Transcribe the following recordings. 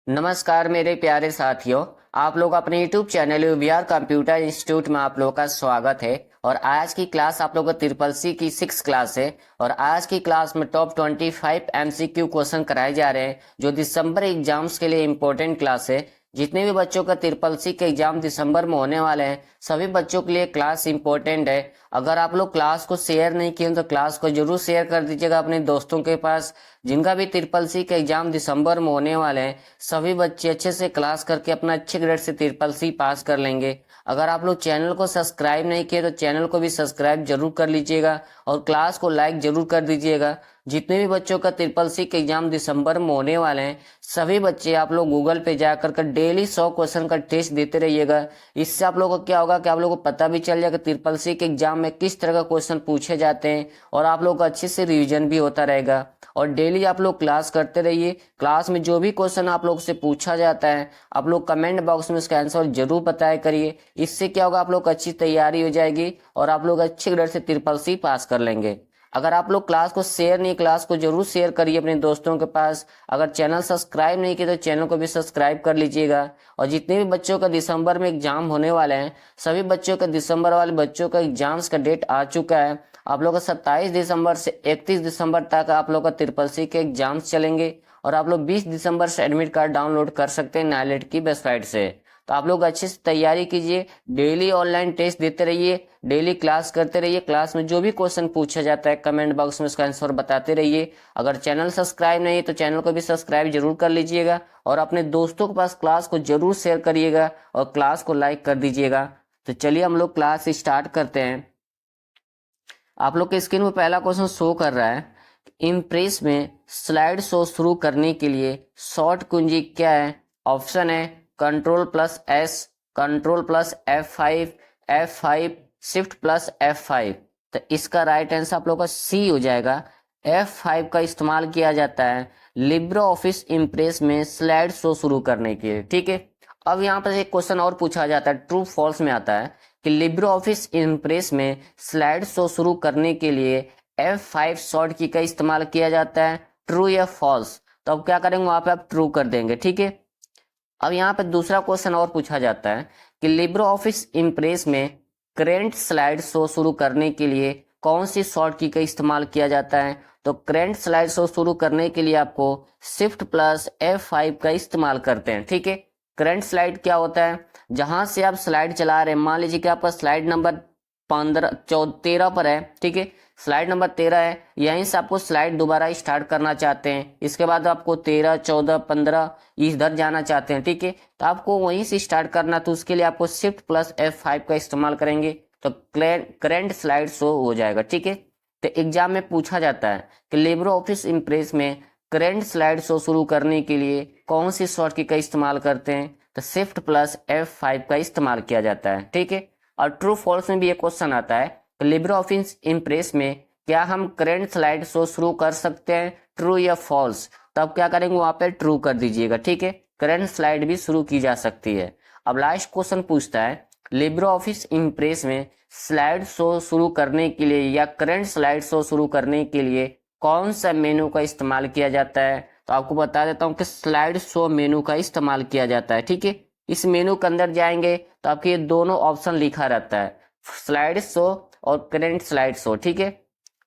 नमस्कार मेरे प्यारे साथियों। आप लोग अपने YouTube channel VR computer institute में आप लोगों का स्वागत है। और आज की क्लास आप लोगों को ट्रिपल सी की 6 क्लास है। और आज की क्लास में टॉप 25 MCQ क्वेश्चन कराए जा रहे हैं जो दिसंबर एग्जाम्स के लिए इम्पोर्टेंट क्लास है। जितने भी बच्चों का ट्रिपल सी के एग्जाम दिसंबर में होने वाले हैं सभी बच्चों के लिए क्लास इंपॉर्टेंट है। अगर आप लोग क्लास को शेयर नहीं किए तो क्लास को जरूर शेयर कर दीजिएगा अपने दोस्तों के पास। जिनका भी ट्रिपल सी के एग्जाम दिसंबर में होने वाले हैं सभी बच्चे अच्छे से क्लास करके अपना अच्छे ग्रेड से ट्रिपल सी पास कर लेंगे। अगर आप लोग चैनल को सब्सक्राइब नहीं किए तो चैनल को भी सब्सक्राइब जरूर कर लीजिएगा और क्लास को लाइक जरूर कर दीजिएगा। जितने भी बच्चों का ट्रिपल सी के एग्जाम दिसंबर में होने वाले हैं सभी बच्चे आप लोग गूगल पे जाकर कर डेली 100 क्वेश्चन का टेस्ट देते रहिएगा। इससे आप लोगों को क्या होगा कि आप लोगों को पता भी चल जाएगा ट्रिपल सी के एग्जाम में किस तरह का क्वेश्चन पूछे जाते हैं और आप लोग का अच्छे से रिवीजन भी होता रहेगा। और डेली आप लोग क्लास करते रहिए। क्लास में जो भी क्वेश्चन आप लोग से पूछा जाता है आप लोग कमेंट बॉक्स में उसका आंसर जरूर बताया करिए। इससे क्या होगा आप लोग अच्छी तैयारी हो जाएगी और आप लोग अच्छे ग्रेड से ट्रिपल सी पास कर लेंगे। अगर आप लोग क्लास को शेयर नहीं क्लास को जरूर शेयर करिए अपने दोस्तों के पास। अगर चैनल सब्सक्राइब नहीं किया तो चैनल को भी सब्सक्राइब कर लीजिएगा। और जितने भी बच्चों का दिसंबर में एग्जाम होने वाले हैं सभी बच्चों का दिसंबर वाले बच्चों का एग्जाम्स का डेट आ चुका है। आप लोग का 27 दिसंबर से 31 दिसंबर तक आप लोग का ट्रिपल सी के एग्जाम्स चलेंगे। और आप लोग 20 दिसंबर से एडमिट कार्ड डाउनलोड कर सकते हैं नाइलेट की वेबसाइट से। तो आप लोग अच्छे से तैयारी कीजिए, डेली ऑनलाइन टेस्ट देते रहिए, डेली क्लास करते रहिए। क्लास में जो भी क्वेश्चन पूछा जाता है कमेंट बॉक्स में उसका आंसर बताते रहिए। अगर चैनल सब्सक्राइब नहीं है तो चैनल को भी सब्सक्राइब जरूर कर लीजिएगा और अपने दोस्तों के पास क्लास को जरूर शेयर करिएगा और क्लास को लाइक कर दीजिएगा। तो चलिए हम लोग क्लास स्टार्ट करते हैं। आप लोग के स्क्रीन में पहला क्वेश्चन शो कर रहा है। इम्प्रेस में स्लाइड शो शुरू करने के लिए शॉर्ट कुंजी क्या है? ऑप्शन है Ctrl+S, Ctrl+F5, F5, Shift+F5। तो इसका राइट आंसर आप लोग का सी हो जाएगा। F5 का इस्तेमाल किया जाता है लिब्रे ऑफिस इम्प्रेस में स्लाइड शो शुरू करने के लिए। ठीक है। अब यहाँ पर एक क्वेश्चन और पूछा जाता है, ट्रू फॉल्स में आता है कि लिब्रे ऑफिस इम्प्रेस में स्लाइड शो शुरू करने के लिए F5 शॉर्ट की का इस्तेमाल किया जाता है, ट्रू या फॉल्स? तो अब क्या करेंगे वहां पे आप ट्रू कर देंगे। ठीक है। अब यहाँ पे दूसरा क्वेश्चन और पूछा जाता है कि लिब्रे ऑफिस इम्प्रेस में करेंट स्लाइड शो शुरू करने के लिए कौन सी शॉर्ट की का इस्तेमाल किया जाता है? तो करेंट स्लाइड शो शुरू करने के लिए आपको Shift+F5 का इस्तेमाल करते हैं। ठीक है। करंट स्लाइड क्या होता है? जहां से आप स्लाइड चला रहे हैं, मान लीजिए कि आपका स्लाइड नंबर 13 पर है। ठीक है। स्लाइड नंबर 13 है, यहीं से आपको स्लाइड दोबारा स्टार्ट करना चाहते हैं। इसके बाद आपको 13, 14, 15 इधर जाना चाहते हैं। ठीक है। तो आपको वहीं से स्टार्ट करना, तो उसके लिए आपको Shift+F5 का इस्तेमाल करेंगे तो करंट स्लाइड शो हो जाएगा। ठीक है। तो एग्जाम में पूछा जाता है कि लिब्रे ऑफिस इम्प्रेस में करंट स्लाइड शो शुरू करने के लिए कौन सी शॉर्ट की का इस्तेमाल करते हैं? तो Shift+F5 का इस्तेमाल किया जाता है। ठीक है। और ट्रू फॉल्स में भी एक क्वेश्चन आता है कि लिब्रे ऑफिस इम्प्रेस में क्या हम करंट स्लाइड शो शुरू कर सकते हैं, ट्रू या फॉल्स? तो अब क्या करेंगे वहां पे ट्रू कर दीजिएगा। ठीक है। करंट स्लाइड भी शुरू की जा सकती है। अब लास्ट क्वेश्चन पूछता है लिब्रे ऑफिस इम्प्रेस में स्लाइड शो शुरू करने के लिए या करंट स्लाइड शो शुरू करने के लिए कौन सा मेनू का इस्तेमाल किया जाता है? तो आपको बता देता हूं कि स्लाइड शो मेनू का इस्तेमाल किया जाता है। ठीक है। इस मेनू के अंदर जाएंगे तो आपके ये दोनों ऑप्शन लिखा रहता है, स्लाइड शो और करंट स्लाइड शो। ठीक है।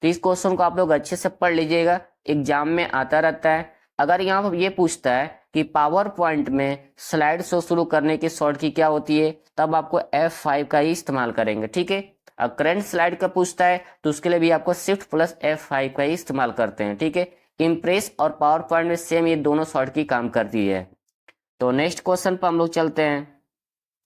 तो इस क्वेश्चन को आप लोग अच्छे से पढ़ लीजिएगा, एग्जाम में आता रहता है। अगर यहाँ पर ये पूछता है कि पावर पॉइंट में स्लाइड शो शुरू करने की शॉर्ट की क्या होती है, तब आपको F5 का ही इस्तेमाल करेंगे। ठीक है। अब करंट स्लाइड का पूछता है तो उसके लिए भी आपको Shift+F5 का ही इस्तेमाल करते हैं। ठीक है। इम्प्रेस और पावर पॉइंट में सेम ये दोनों शॉर्ट की काम करती है। तो नेक्स्ट क्वेश्चन पर हम लोग चलते हैं।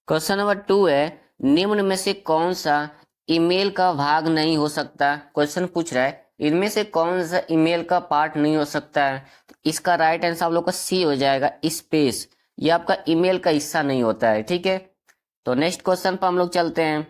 क्वेश्चन नंबर 2 है, निम्न में से कौन सा ईमेल का भाग नहीं हो सकता? क्वेश्चन पूछ रहा है इनमें से कौन सा ईमेल का पार्ट नहीं हो सकता है? तो इसका राइट आंसर आप लोग का सी हो जाएगा, स्पेस। ये आपका ईमेल का हिस्सा नहीं होता है। ठीक है। तो नेक्स्ट क्वेश्चन पर हम लोग चलते हैं।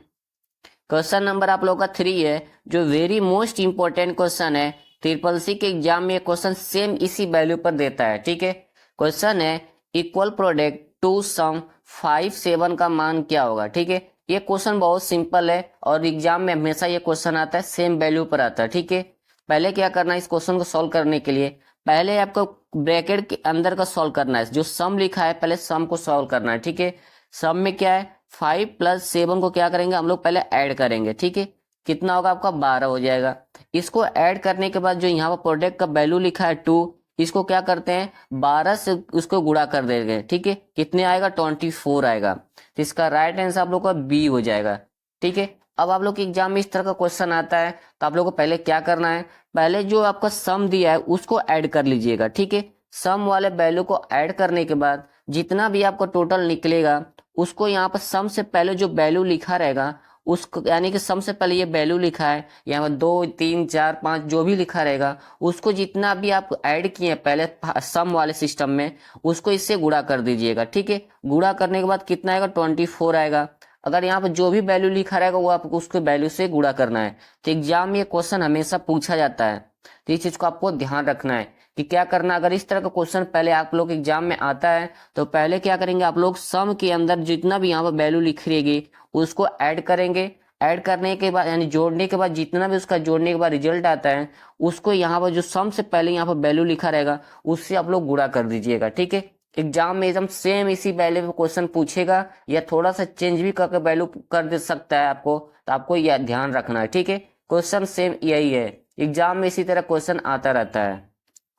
क्वेश्चन नंबर आप लोग का 3 है, जो वेरी मोस्ट इंपॉर्टेंट क्वेश्चन है। ट्रिपल सी के एग्जाम में क्वेश्चन सेम इसी वैल्यू पर देता है। ठीक है। क्वेश्चन है इक्वल प्रोडक्ट टू सम 5, 7 का मान क्या होगा? ठीक है। ये क्वेश्चन बहुत सिंपल है और एग्जाम में हमेशा ये क्वेश्चन आता है, सेम वैल्यू पर आता है। ठीक है। पहले क्या करना है, इस क्वेश्चन को सॉल्व करने के लिए पहले आपको ब्रैकेट के अंदर का सॉल्व करना है। जो सम लिखा है पहले सम को सॉल्व करना है, ठीक है। सम में क्या है, 5 + 7 को क्या करेंगे हम लोग पहले ऐड करेंगे, ठीक है। कितना होगा आपका 12 हो जाएगा। इसको ऐड करने के बाद जो यहाँ पर प्रोडक्ट का वैल्यू लिखा है 2, इसको क्या करते हैं 12 से उसको गुणा कर देंगे, ठीक है। कितने आएगा 24 आएगा। तो इसका राइट आंसर आप लोग का बी हो जाएगा, ठीक है। अब आप लोग के एग्जाम में इस तरह का क्वेश्चन आता है तो आप लोग को पहले क्या करना है, पहले जो आपका सम दिया है उसको ऐड कर लीजिएगा, ठीक है। सम वाले वैल्यू को ऐड करने के बाद जितना भी आपको टोटल निकलेगा उसको यहाँ पर सम से पहले जो वैल्यू लिखा रहेगा उसको, यानी कि सम से पहले ये वैल्यू लिखा है यहाँ पर 2 3 4 5 जो भी लिखा रहेगा उसको जितना भी आप ऐड किए पहले सम वाले सिस्टम में उसको इससे गुणा कर दीजिएगा, ठीक है। गुणा करने के बाद कितना आएगा 24 आएगा। अगर यहाँ पर जो भी वैल्यू लिखा रहेगा वो आपको उसके वैल्यू से गुणा करना है। तो एग्जाम में ये क्वेश्चन हमेशा पूछा जाता है, तो इस चीज को आपको ध्यान रखना है कि क्या करना। अगर इस तरह का क्वेश्चन पहले आप लोग एग्जाम में आता है तो पहले क्या करेंगे आप लोग सम के अंदर जितना भी यहाँ पर वैल्यू लिख रहेगी उसको ऐड करेंगे। ऐड करने के बाद यानी जोड़ने के बाद जितना भी उसका जोड़ने के बाद रिजल्ट आता है उसको यहाँ पर जो सम से पहले यहाँ पर वैल्यू लिखा रहेगा उससे आप लोग गुणा कर दीजिएगा, ठीक है। एग्जाम में एकदम सेम इसी वैल्यू पे क्वेश्चन पूछेगा या थोड़ा सा चेंज भी करके वैल्यू कर दे सकता है आपको, तो आपको यह ध्यान रखना है, ठीक है। क्वेश्चन सेम यही है, एग्जाम में इसी तरह क्वेश्चन आता रहता है।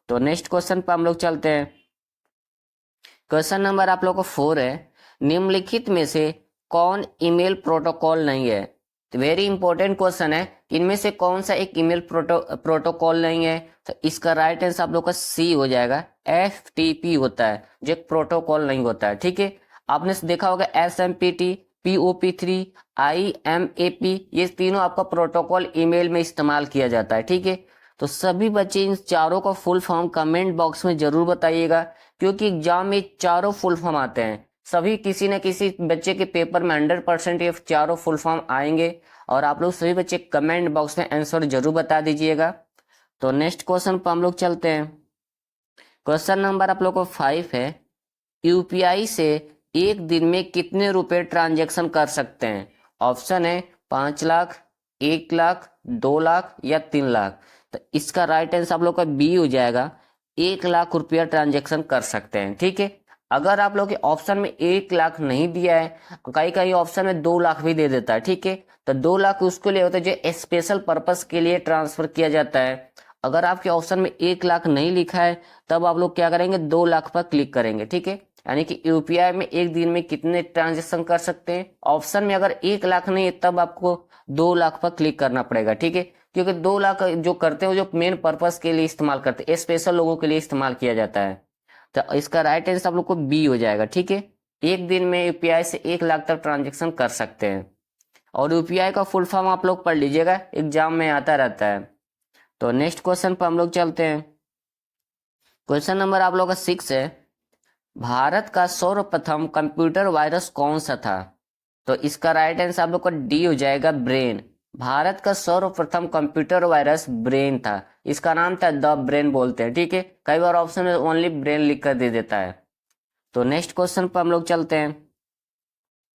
तो नेक्स्ट क्वेश्चन पर हम लोग चलते हैं। क्वेश्चन नंबर आप लोग को 4 है, निम्नलिखित में से कौन ईमेल प्रोटोकॉल नहीं है। तो वेरी इंपॉर्टेंट क्वेश्चन है, इनमें से कौन सा एक ईमेल प्रोटोकॉल नहीं है। तो इसका राइट आंसर आप लोग का सी हो जाएगा। FTP होता है जो एक प्रोटोकॉल नहीं होता है, ठीक है। आपने देखा होगा SMPT, POP3, IMAP, ये तीनों आपका प्रोटोकॉल ईमेल में इस्तेमाल किया जाता है, ठीक है। तो सभी बच्चे इन चारों का फुल फॉर्म कमेंट बॉक्स में जरूर बताइएगा, क्योंकि एग्जाम में चारों फुल फॉर्म आते हैं। सभी किसी न किसी बच्चे के पेपर में 100% ये चारों फुल फॉर्म आएंगे और आप लोग सभी बच्चे कमेंट बॉक्स में आंसर जरूर बता दीजिएगा। तो नेक्स्ट क्वेश्चन पर हम लोग चलते हैं। क्वेश्चन नंबर आप लोग को 5 है, यूपीआई से एक दिन में कितने रुपए ट्रांजेक्शन कर सकते हैं। ऑप्शन है 5 लाख, 1 लाख, 2 लाख या 3 लाख। तो इसका राइट आंसर आप लोग का बी हो जाएगा, 1 लाख रुपया ट्रांजेक्शन कर सकते हैं, ठीक है। अगर आप लोग के ऑप्शन में 1 लाख नहीं दिया है, कई कई ऑप्शन में 2 लाख भी दे देता है, ठीक है। तो 2 लाख उसको लिए होता है जो स्पेशल पर्पस के लिए ट्रांसफर किया जाता है। अगर आपके ऑप्शन में 1 लाख नहीं लिखा है तब आप लोग क्या करेंगे 2 लाख पर क्लिक करेंगे, ठीक है। यानी कि यूपीआई में एक दिन में कितने ट्रांजेक्शन कर सकते हैं। ऑप्शन में अगर 1 लाख नहीं है तब आपको 2 लाख पर क्लिक करना पड़ेगा, ठीक है। क्योंकि 2 लाख जो करते हैं जो मेन पर्पस के लिए इस्तेमाल करते हैं, स्पेशल लोगों के लिए इस्तेमाल किया जाता है। तो इसका राइट आंसर आप लोग को बी हो जाएगा, ठीक है। एक दिन में यूपीआई से 1 लाख तक ट्रांजेक्शन कर सकते हैं। और यूपीआई का फुल फॉर्म आप लोग पढ़ लीजिएगा, एग्जाम में आता रहता है। तो नेक्स्ट क्वेश्चन पर हम लोग चलते हैं। क्वेश्चन नंबर आप लोग का 6 है, भारत का सर्वप्रथम कंप्यूटर वायरस कौन सा था। तो इसका राइट आंसर आप लोग का डी हो जाएगा, ब्रेन। भारत का सर्वप्रथम कंप्यूटर वायरस ब्रेन था। इसका नाम था द ब्रेन बोलते हैं, ठीक है। कई बार ऑप्शन में ओनली ब्रेन लिख कर दे देता है। तो नेक्स्ट क्वेश्चन पर हम लोग चलते हैं।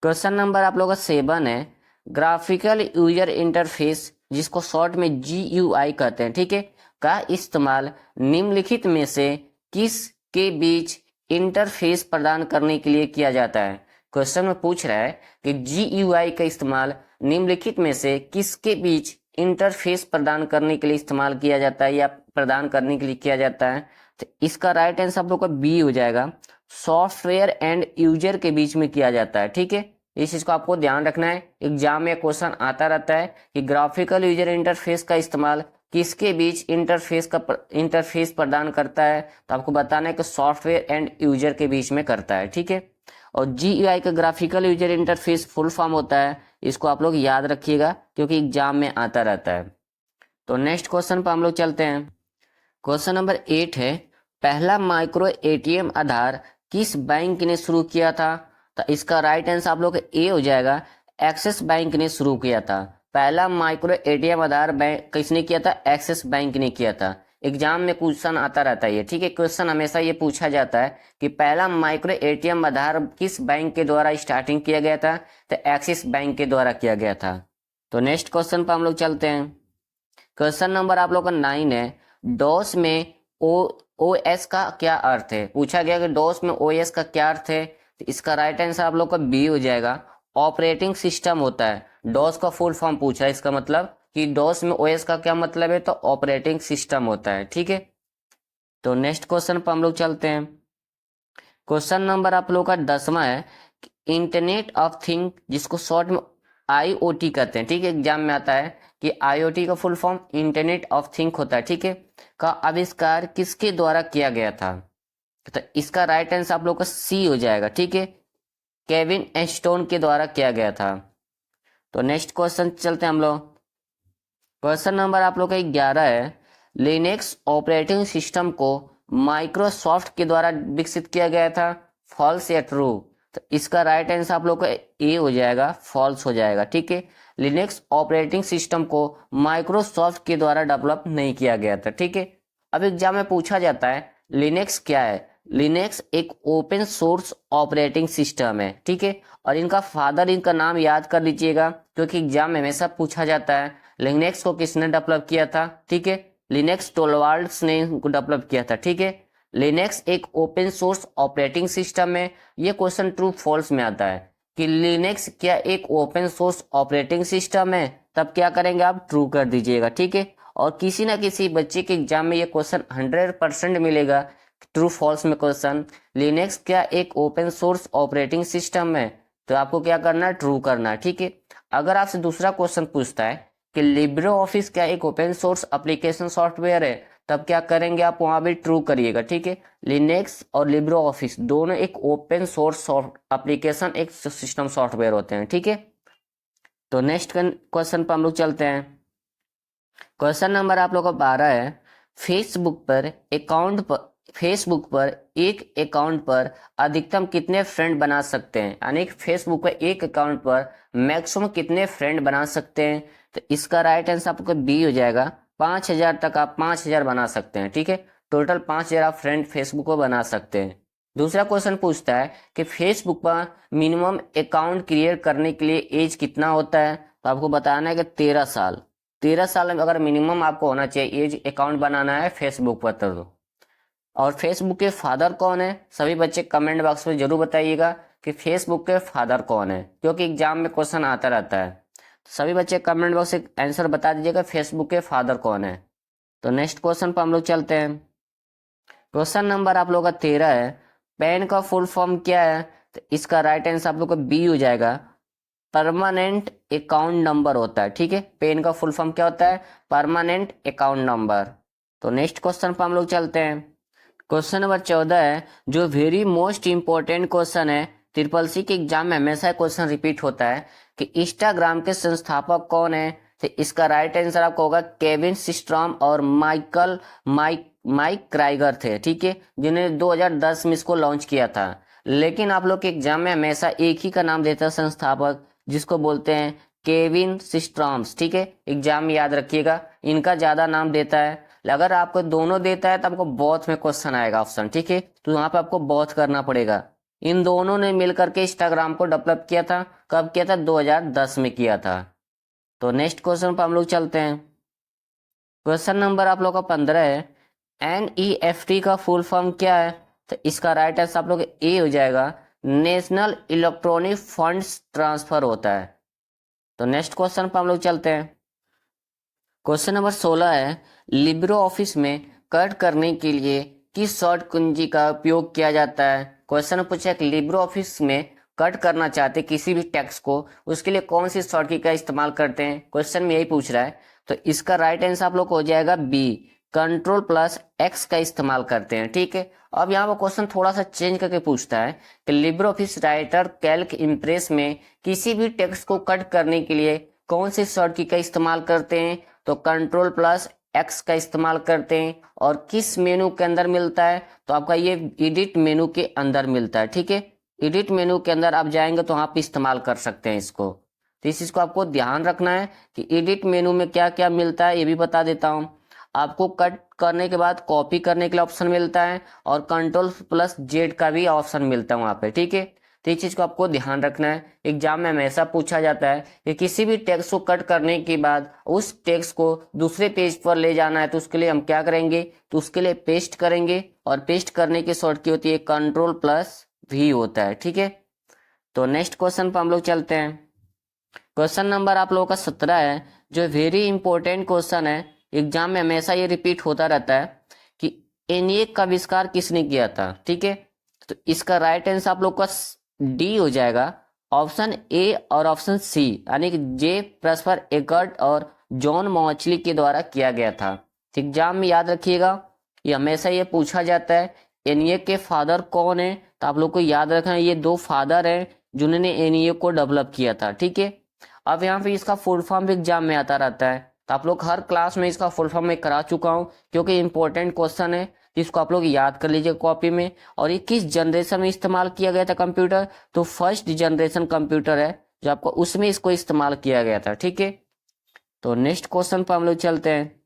क्वेश्चन नंबर आप लोग का 7 है, ग्राफिकल यूजर इंटरफेस जिसको शॉर्ट में GUI कहते हैं, ठीक है, का इस्तेमाल निम्नलिखित में से किस के बीच इंटरफेस प्रदान करने के लिए किया जाता है। क्वेश्चन में पूछ रहा है कि GUI का इस्तेमाल निम्नलिखित में से किसके बीच इंटरफेस प्रदान करने के लिए इस्तेमाल किया जाता है या प्रदान करने के लिए किया जाता है। तो इसका राइट आंसर आप लोग का बी हो जाएगा, सॉफ्टवेयर एंड यूजर के बीच में किया जाता है, ठीक है। इस चीज को आपको ध्यान रखना है, एग्जाम में क्वेश्चन आता रहता है कि ग्राफिकल यूजर इंटरफेस का इस्तेमाल किसके बीच इंटरफेस प्रदान करता है। तो आपको बताना है कि सॉफ्टवेयर एंड यूजर के बीच में करता है, ठीक है। और GUI का graphical user interface full form होता है, इसको आप लोग याद रखिएगा क्योंकि एग्जाम में आता रहता है। तो नेक्स्ट क्वेश्चन पर हम लोग चलते हैं। क्वेश्चन नंबर 8 है, पहला माइक्रो ATM आधार किस बैंक ने शुरू किया था। तो इसका राइट आंसर आप लोग ए हो जाएगा, एक्सिस बैंक ने शुरू किया था। पहला माइक्रो ATM आधार बैंक किसने किया था, एक्सिस बैंक ने किया था। एग्जाम में क्वेश्चन आता रहता है, ठीक है। क्वेश्चन हमेशा ये पूछा जाता है कि पहला माइक्रो ATM आधार किस बैंक के द्वारा स्टार्टिंग किया गया था। तो एक्सिस बैंक के द्वारा किया गया था। तो नेक्स्ट क्वेश्चन पर हम लोग चलते हैं। क्वेश्चन नंबर आप लोग का 9 है, डॉस में OS का क्या अर्थ है, पूछा गया कि डॉस में OS का क्या अर्थ है। तो इसका राइट आंसर आप लोग का बी हो जाएगा, ऑपरेटिंग सिस्टम होता है। डॉस का फुल फॉर्म पूछा है, इसका मतलब कि डॉस में OS का क्या मतलब है, तो ऑपरेटिंग सिस्टम होता है। ठीक है, तो नेक्स्ट क्वेश्चन पर हम लोग चलते हैं। क्वेश्चन नंबर आप लोग का 10वां है, इंटरनेट ऑफ थिंग, जिसको शॉर्ट में IoT कहते हैं। ठीक है, एग्जाम में आता है कि IoT का full form internet of thing होता है। ठीक है, का आविष्कार किसके द्वारा किया गया था, तो इसका राइट आंसर आप लोग का सी हो जाएगा। ठीक है, केविन एस्टोन के द्वारा किया गया था। तो नेक्स्ट क्वेश्चन चलते हैं हम लोग। क्वेश्चन नंबर आप लोग का 11 है, लिनक्स ऑपरेटिंग सिस्टम को माइक्रोसॉफ्ट के द्वारा विकसित किया गया था, फॉल्स या ट्रू। तो इसका राइट आंसर आप लोग का ए हो जाएगा, फॉल्स हो जाएगा। ठीक है, लिनक्स ऑपरेटिंग सिस्टम को माइक्रोसॉफ्ट के द्वारा डेवलप नहीं किया गया था। ठीक है, अब एग्जाम में पूछा जाता है लिनक्स क्या है। लिनक्स एक ओपन सोर्स ऑपरेटिंग सिस्टम है। ठीक है, और इनका फादर, इनका नाम याद कर लीजिएगा, क्योंकि एग्जाम में हमेशा पूछा जाता है लिनक्स को किसने डेवलप किया था। ठीक है, लिनक्स टोरवाल्ड्स ने इनको डेवलप किया था। ठीक है, लिनक्स एक ओपन सोर्स ऑपरेटिंग सिस्टम है। ये क्वेश्चन ट्रू फॉल्स में आता है कि लिनक्स क्या एक ओपन सोर्स ऑपरेटिंग सिस्टम है, तब क्या करेंगे आप, ट्रू कर दीजिएगा। ठीक है, और किसी ना किसी बच्चे के एग्जाम में ये क्वेश्चन 100% मिलेगा, ट्रू फॉल्स में क्वेश्चन, लिनक्स क्या एक ओपन सोर्स ऑपरेटिंग सिस्टम है, तो आपको क्या करना है, ट्रू करना है। ठीक है, अगर आपसे दूसरा क्वेश्चन पूछता है कि लिब्रे ऑफिस क्या एक ओपन सोर्स एप्लीकेशन सॉफ्टवेयर है, तब क्या करेंगे आप, वहां भी ट्रू करिएगा। ठीक है, लिनक्स और लिब्रे ऑफिस दोनों एक ओपन सोर्स एप्लीकेशन, एक सिस्टम सॉफ्टवेयर होते हैं। ठीक है, तो नेक्स्ट क्वेश्चन पर हम लोग चलते हैं। क्वेश्चन नंबर आप लोग का 12 है, फेसबुक पर एक अकाउंट पर अधिकतम कितने फ्रेंड बना सकते हैं, यानी फेसबुक पर एक अकाउंट पर मैक्सिमम कितने फ्रेंड बना सकते हैं। तो इसका राइट आंसर आपको बी हो जाएगा, 5000 तक आप 5000 बना सकते हैं। ठीक है, टोटल 5000 आप फ्रेंड फेसबुक पर बना सकते हैं। दूसरा क्वेश्चन पूछता है कि फेसबुक पर मिनिमम अकाउंट क्रिएट करने के लिए एज कितना होता है, तो आपको बताना है कि 13 साल। 13 साल में अगर मिनिमम आपको होना चाहिए एज अकाउंट बनाना है फेसबुक पर तो। और फेसबुक के फादर कौन है, सभी बच्चे कमेंट बॉक्स में जरूर बताइएगा कि फेसबुक के फादर कौन है, क्योंकि एग्जाम में क्वेश्चन आता रहता है। सभी बच्चे कमेंट बॉक्स में आंसर बता दीजिएगा फेसबुक के फादर कौन है। तो नेक्स्ट क्वेश्चन पर हम लोग चलते हैं। क्वेश्चन नंबर आप लोग का 13 है, पैन का फुल फॉर्म क्या है, तो इसका राइट आंसर आप लोग का बी हो जाएगा, परमानेंट अकाउंट नंबर होता है। ठीक है, पेन का फुल फॉर्म क्या होता है, परमानेंट अकाउंट नंबर। तो नेक्स्ट क्वेश्चन पर हम लोग चलते हैं। क्वेश्चन नंबर 14 है, जो वेरी मोस्ट इंपॉर्टेंट क्वेश्चन है, ट्रिपल सी के एग्जाम में हमेशा क्वेश्चन रिपीट होता है कि इंस्टाग्राम के संस्थापक कौन है। तो इसका राइट आंसर आपको होगा केविन सिस्ट्रॉम और माइक क्राइगर थे। ठीक है, जिन्होंने 2010 में इसको लॉन्च किया था। लेकिन आप लोग के एग्जाम में हमेशा एक ही का नाम देता है संस्थापक, जिसको बोलते हैं केविन सिस्ट्रॉम्स। ठीक है, एग्जाम में याद रखिएगा, इनका ज्यादा नाम देता है। अगर आपको दोनों देता है तो आपको बोथ में क्वेश्चन आएगा ऑप्शन। ठीक है, तो यहाँ पे आपको बोथ करना पड़ेगा। इन दोनों ने मिलकर के इंस्टाग्राम को डेवलप किया था, कब किया था, 2010 में किया था। तो नेक्स्ट क्वेश्चन पर हम लोग चलते हैं। क्वेश्चन नंबर आप लोग का 15 है, NEFT का फुल फॉर्म क्या है, तो इसका राइट आंसर आप लोग ए हो जाएगा, नेशनल इलेक्ट्रॉनिक फंड्स ट्रांसफर होता है। तो नेक्स्ट क्वेश्चन पर हम लोग चलते हैं। क्वेश्चन नंबर 16 है, लिब्रे ऑफिस में कट करने के लिए किस शॉर्ट कुंजी का उपयोग किया जाता है। क्वेश्चन पूछा है कि लिब्रे ऑफिस में कट करना चाहते किसी भी टेक्स्ट को, उसके लिए कौन सी शॉर्ट की का इस्तेमाल करते हैं, क्वेश्चन में यही पूछ रहा है। तो इसका राइट आंसर आप लोग को हो जाएगा बी, Ctrl+X का इस्तेमाल करते हैं। ठीक है, अब यहाँ पर क्वेश्चन थोड़ा सा चेंज करके पूछता है कि Libre office writer Calc impress में किसी भी टेक्स्ट को कट करने के लिए कौन सी शॉर्ट की का इस्तेमाल करते हैं, तो Ctrl+X का इस्तेमाल करते हैं। और किस मेनू के अंदर मिलता है, तो आपका ये एडिट मेनू के अंदर मिलता है। ठीक है, एडिट मेनू के अंदर आप जाएंगे तो आप इस्तेमाल कर सकते हैं इसको। तो इस चीज को आपको ध्यान रखना है कि एडिट मेनू में क्या क्या मिलता है, ये भी बता देता हूं। आपको कट करने के बाद कॉपी करने के लिए ऑप्शन मिलता है, और Ctrl+Z का भी ऑप्शन मिलता है वहां पे। ठीक है, तो ये चीज़ को आपको ध्यान रखना है। एग्जाम में हमेशा पूछा जाता है कि किसी भी टेक्स्ट को कट करने के बाद उस टेक्स्ट को दूसरे पेज पर ले जाना है, तो उसके लिए हम क्या करेंगे, तो उसके लिए पेस्ट करेंगे, और पेस्ट करने की शॉर्ट की होती है Ctrl+V होता है। ठीक है, तो नेक्स्ट क्वेश्चन पर हम लोग चलते हैं। क्वेश्चन नंबर आप लोगों का 17 है, जो वेरी इंपॉर्टेंट क्वेश्चन है, एग्जाम में हमेशा ये रिपीट होता रहता है कि एनिएक का आविष्कार किसने किया था। ठीक है, तो इसका राइट आंसर आप लोग का डी हो जाएगा, ऑप्शन ए और ऑप्शन सी, यानी कि जे प्रस्पर एकर्ट और जॉन मॉचली के द्वारा किया गया था। एग्जाम में याद रखिएगा, ये हमेशा ये पूछा जाता है एनिएक के फादर कौन है, तो आप लोग को याद रखना है ये दो फादर हैं जिन्होंने एनिएक को डेवलप किया था। ठीक है, अब यहाँ पे इसका फुल फॉर्म भी एग्जाम में आता रहता है, तो आप लोग हर क्लास में इसका फुल फॉर्म मैं करा चुका हूँ, क्योंकि इंपॉर्टेंट क्वेश्चन है, जिसको आप लोग याद कर लीजिए कॉपी में। और ये किस जनरेशन में इस्तेमाल किया गया था कंप्यूटर, तो फर्स्ट जनरेशन कंप्यूटर है जो आपको उसमें इसको इस्तेमाल किया गया था। ठीक है, तो नेक्स्ट क्वेश्चन पर हम लोग चलते हैं।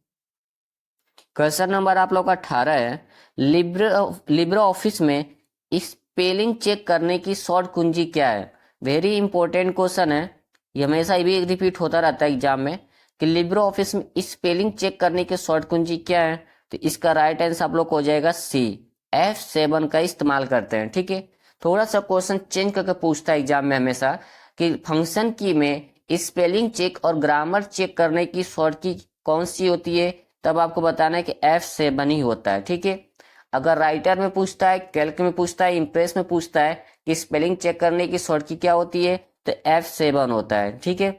क्वेश्चन नंबर आप लोग का 18 है, लिब्रे ऑफिस में स्पेलिंग चेक करने की शॉर्ट कुंजी क्या है। वेरी इंपॉर्टेंट क्वेश्चन है, ये हमेशा भी रिपीट होता रहता है एग्जाम में कि लिब्रे ऑफिस में स्पेलिंग चेक करने की शॉर्ट कुंजी क्या है, तो इसका राइट आंसर आप लोग को हो जाएगा सी, F7 का इस्तेमाल करते हैं। ठीक है, थोड़ा सा क्वेश्चन चेंज करके पूछता है एग्जाम में हमेशा कि फंक्शन की में स्पेलिंग चेक और ग्रामर चेक करने की शॉर्ट की कौन सी होती है, तब आपको बताना है कि F7 ही होता है। ठीक है, अगर राइटर में पूछता है, कैल्क में पूछता है, इम्प्रेस में पूछता है कि स्पेलिंग चेक करने की शॉर्ट की क्या होती है, तो F7 होता है। ठीक है,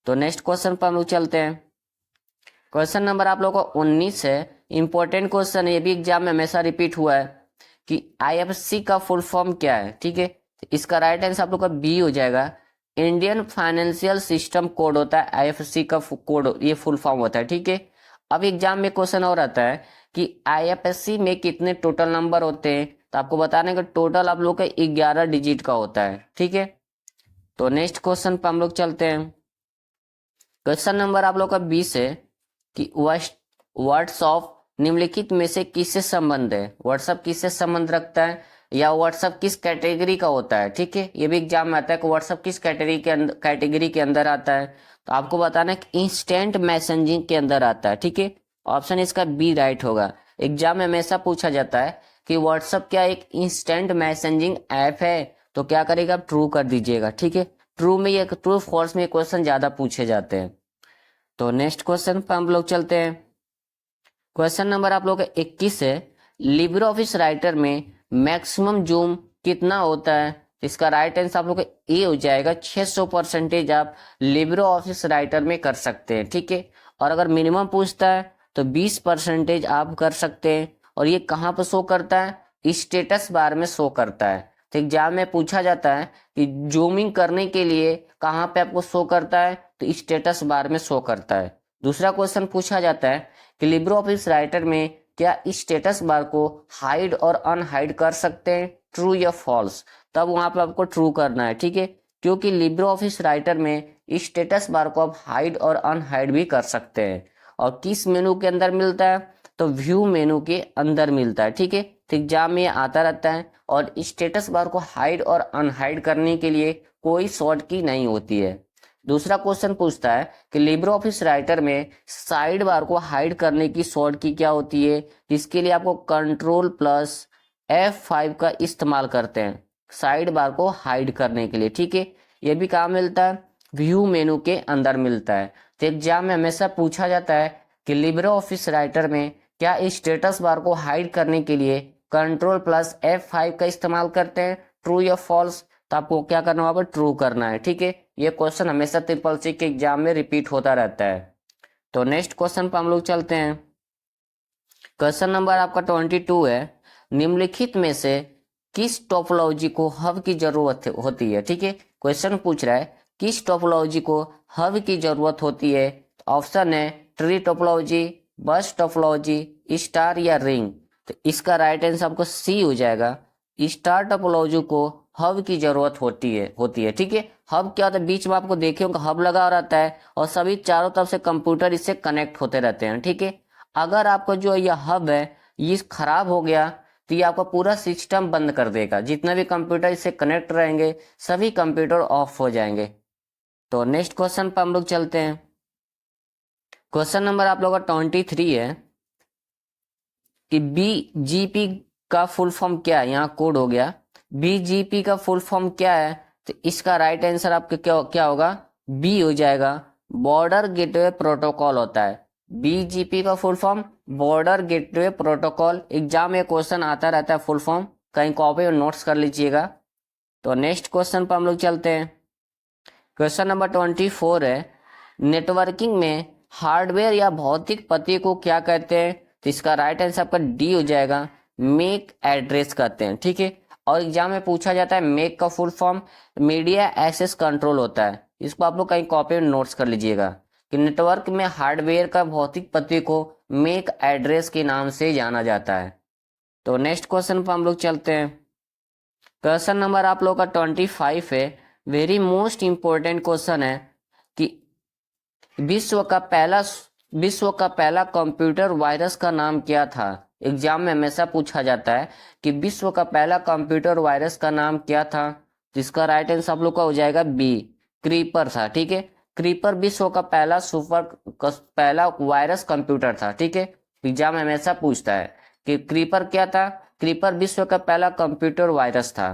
तो नेक्स्ट क्वेश्चन पर हम लोग चलते हैं। क्वेश्चन नंबर आप लोगों का 19 है, इंपॉर्टेंट क्वेश्चन है, ये भी एग्जाम में हमेशा रिपीट हुआ है कि IFC का फुल फॉर्म क्या है। ठीक है, तो इसका राइट आंसर आप लोग का बी हो जाएगा, इंडियन फाइनेंशियल सिस्टम कोड होता है IFC का कोड, ये फुल फॉर्म होता है। ठीक है, अब एग्जाम में क्वेश्चन और आता है कि IFSC में कितने टोटल नंबर होते हैं, तो आपको बताने का टोटल आप लोग का 11 डिजिट का होता है। ठीक है, तो नेक्स्ट क्वेश्चन पर हम लोग चलते हैं। क्वेश्चन नंबर आप लोग का 20 है कि व्हाट्सएप निम्नलिखित में से किससे संबंध है। व्हाट्सएप किससे संबंध रखता है, या व्हाट्सएप किस कैटेगरी का होता है। ठीक है, ये भी एग्जाम में आता है कि व्हाट्सएप किस कैटेगरी के अंदर आता है, तो आपको बताना है कि इंस्टेंट मैसेजिंग के अंदर आता है। ठीक है, ऑप्शन इसका बी राइट होगा। एग्जाम में हमेशा पूछा जाता है कि व्हाट्सएप क्या एक इंस्टेंट मैसेजिंग ऐप है, तो क्या करेगा, आप ट्रू कर दीजिएगा। ठीक है, ट्रू फॉल्स में क्वेश्चन ज्यादा पूछे जाते हैं। तो नेक्स्ट क्वेश्चन पर हम लोग चलते हैं। क्वेश्चन नंबर आप लोग का 21 है, लिब्रे ऑफिस राइटर में मैक्सिमम जूम कितना होता है। इसका राइट आंसर आप लोग का ए हो जाएगा, 600% आप लिब्रे ऑफिस राइटर में कर सकते हैं। ठीक है, और अगर मिनिमम पूछता है तो 20% आप कर सकते हैं। और ये कहाँ पर शो करता है, स्टेटस बार में शो करता है। तो एग्जाम में पूछा जाता है कि जूमिंग करने के लिए कहाँ पे आपको शो करता है, तो स्टेटस बार में शो करता है। दूसरा क्वेश्चन पूछा जाता है कि लिब्रे ऑफिस राइटर में क्या स्टेटस बार को हाइड और अनहाइड कर सकते हैं, ट्रू या फॉल्स, तब वहां पे आपको ट्रू करना है। ठीक है, क्योंकि लिब्रे ऑफिस राइटर में स्टेटस बार को आप हाइड और अनहाइड भी कर सकते हैं। और किस मेनू के अंदर मिलता है, तो व्यू मेनू के अंदर मिलता है। ठीक है, तो एग्जाम में आता रहता है, और स्टेटस बार को हाइड और अनहाइड करने के लिए कोई शॉर्ट की नहीं होती है। दूसरा क्वेश्चन पूछता है कि लिब्रे ऑफिस राइटर में साइड बार को हाइड करने की शॉर्ट की क्या होती है, जिसके लिए आपको Ctrl+F5 का इस्तेमाल करते हैं साइड बार को हाइड करने के लिए। ठीक है, यह भी कहाँ मिलता है, व्यू मेनू के अंदर मिलता है। तो एग्जाम में हमेशा पूछा जाता है कि लिब्रे ऑफिस राइटर में क्या स्टेटस बार को हाइड करने के लिए Ctrl+F5 का इस्तेमाल करते हैं, ट्रू या फॉल्स, तो आपको क्या करना होगा, ट्रू करना है। ठीक है, ये क्वेश्चन हमेशा SSC के एग्जाम में रिपीट होता रहता है। तो नेक्स्ट क्वेश्चन पर हम लोग चलते हैं। क्वेश्चन नंबर आपका 22 है, निम्नलिखित में से किस टोपोलॉजी को हब की जरूरत होती है। ठीक है, क्वेश्चन पूछ रहा है किस टोपोलॉजी को हब की जरूरत होती है। ऑप्शन है ट्री टोपोलॉजी, बस टोपोलॉजी, स्टार या रिंग। तो इसका राइट आंसर आपको सी हो जाएगा, स्टार टोपोलॉजी को हब की जरूरत होती है। ठीक है, हब क्या होता है, बीच में आपको देखे होंगे हब लगा रहता है, और सभी चारों तरफ से कंप्यूटर इससे कनेक्ट होते रहते हैं। ठीक है, अगर आपका जो यह हब है ये खराब हो गया, तो ये आपका पूरा सिस्टम बंद कर देगा। जितने भी कंप्यूटर इससे कनेक्ट रहेंगे सभी कंप्यूटर ऑफ हो जाएंगे। तो नेक्स्ट क्वेश्चन पर हम लोग चलते हैं। क्वेश्चन नंबर आप लोगों का 23 है कि BGP का फुल फॉर्म क्या है। यहाँ कोड हो गया, BGP का फुल फॉर्म क्या है, तो इसका राइट आंसर आपका क्या होगा, बी हो जाएगा। बॉर्डर गेटवे प्रोटोकॉल होता है। BGP का full form border gateway protocol. Exam में क्वेश्चन आता रहता है फुल फॉर्म, कहीं कॉपी में नोट्स कर लीजिएगा। तो नेक्स्ट क्वेश्चन पर हम लोग चलते हैं। क्वेश्चन नंबर 24 है, नेटवर्किंग में हार्डवेयर या भौतिक पते को क्या कहते हैं, तो इसका राइट आंसर आपका डी हो जाएगा, मेक एड्रेस कहते हैं। ठीक है, और एग्जाम में पूछा जाता है मेक का full form media access control होता है। इसको आप लोग कहीं कॉपी में नोट्स कर लीजिएगा कि नेटवर्क में हार्डवेयर का भौतिक पते को मेक एड्रेस के नाम से जाना जाता है। तो नेक्स्ट क्वेश्चन पर हम लोग चलते हैं। क्वेश्चन नंबर आप लोग का 25 है, वेरी मोस्ट इंपॉर्टेंट क्वेश्चन है कि विश्व का पहला कंप्यूटर वायरस का नाम क्या था। एग्जाम में हमेशा पूछा जाता है कि विश्व का पहला कंप्यूटर वायरस का नाम क्या था। जिसका राइट आंसर आप लोग का हो जाएगा बी, क्रीपर था। ठीक है, क्रीपर विश्व का पहला वायरस कंप्यूटर था। ठीक है, एग्जाम में हमेशा पूछता है कि क्रीपर क्या था। क्रीपर विश्व का पहला कंप्यूटर वायरस था।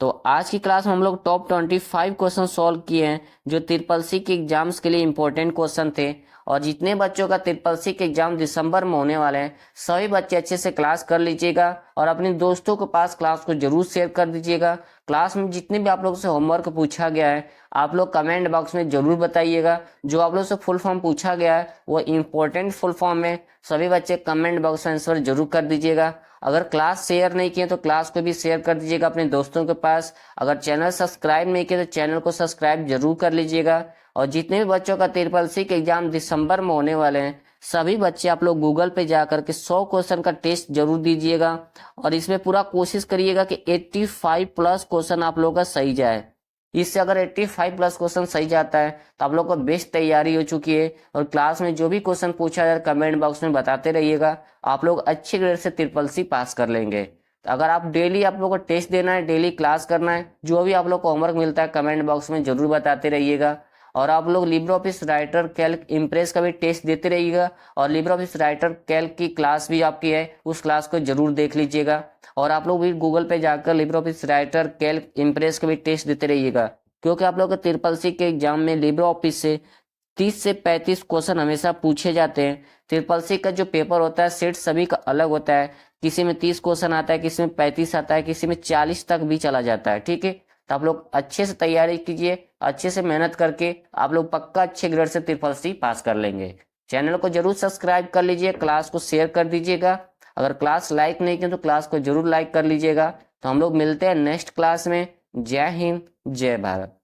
तो आज की क्लास में हम लोग टॉप 25 क्वेश्चन सॉल्व किए हैं जो ट्रिपल-सी के एग्जाम्स के लिए इंपॉर्टेंट क्वेश्चन थे। और जितने बच्चों का ट्रिपल-सी के एग्जाम दिसंबर में होने वाले हैं सभी बच्चे अच्छे से क्लास कर लीजिएगा और अपने दोस्तों के पास क्लास को जरूर शेयर कर दीजिएगा। क्लास में जितने भी आप लोग से होमवर्क पूछा गया है आप लोग कमेंट बॉक्स में जरूर बताइएगा। जो आप लोग से फुल फॉर्म पूछा गया है वो इंपॉर्टेंट फुल फॉर्म है, सभी बच्चे कमेंट बॉक्स में आंसर जरूर कर दीजिएगा। अगर क्लास शेयर नहीं किए तो क्लास को भी शेयर कर दीजिएगा अपने दोस्तों के पास। अगर चैनल सब्सक्राइब नहीं किए तो चैनल को सब्सक्राइब जरूर कर लीजिएगा। और जितने भी बच्चों का ट्रिपल-सी के एग्जाम दिसंबर में होने वाले हैं सभी बच्चे आप लोग गूगल पे जाकर के 100 क्वेश्चन का टेस्ट जरूर दीजिएगा और इसमें पूरा कोशिश करिएगा कि 85 प्लस क्वेश्चन आप लोगों का सही जाए। इससे अगर 85 प्लस क्वेश्चन सही जाता है तो आप लोग को बेस्ट तैयारी हो चुकी है। और क्लास में जो भी क्वेश्चन पूछा जाए कमेंट बॉक्स में बताते रहिएगा, आप लोग अच्छे ग्रेड से ट्रिपल-सी पास कर लेंगे। तो अगर आप डेली आप लोग को टेस्ट देना है, डेली क्लास करना है, जो भी आप लोग को होमवर्क मिलता है कमेंट बॉक्स में जरूर बताते रहिएगा। और आप लोग Libre office writer Calc impress का भी टेस्ट देते रहिएगा और लिब्रे ऑफिस राइटर कैल्क की क्लास भी आपकी है, उस क्लास को जरूर देख लीजिएगा। और आप लोग भी गूगल पे जाकर Libre office writer Calc impress का भी टेस्ट देते रहिएगा, क्योंकि आप लोग के ट्रिपल-सी के एग्जाम में लिब्रे ऑफिस से 30 से 35 क्वेश्चन हमेशा पूछे जाते हैं। ट्रिपल-सी का जो पेपर होता है सेट सभी का अलग होता है, किसी में 30 क्वेश्चन आता है, किसी में 35 आता है, किसी में 40 तक भी चला जाता है। ठीक है, तो आप लोग अच्छे से तैयारी कीजिए, अच्छे से मेहनत करके आप लोग पक्का अच्छे ग्रेड से ट्रिपल-सी पास कर लेंगे। चैनल को जरूर सब्सक्राइब कर लीजिए, क्लास को शेयर कर दीजिएगा। अगर क्लास लाइक नहीं की तो क्लास को जरूर लाइक कर लीजिएगा। तो हम लोग मिलते हैं नेक्स्ट क्लास में। जय हिंद, जय भारत।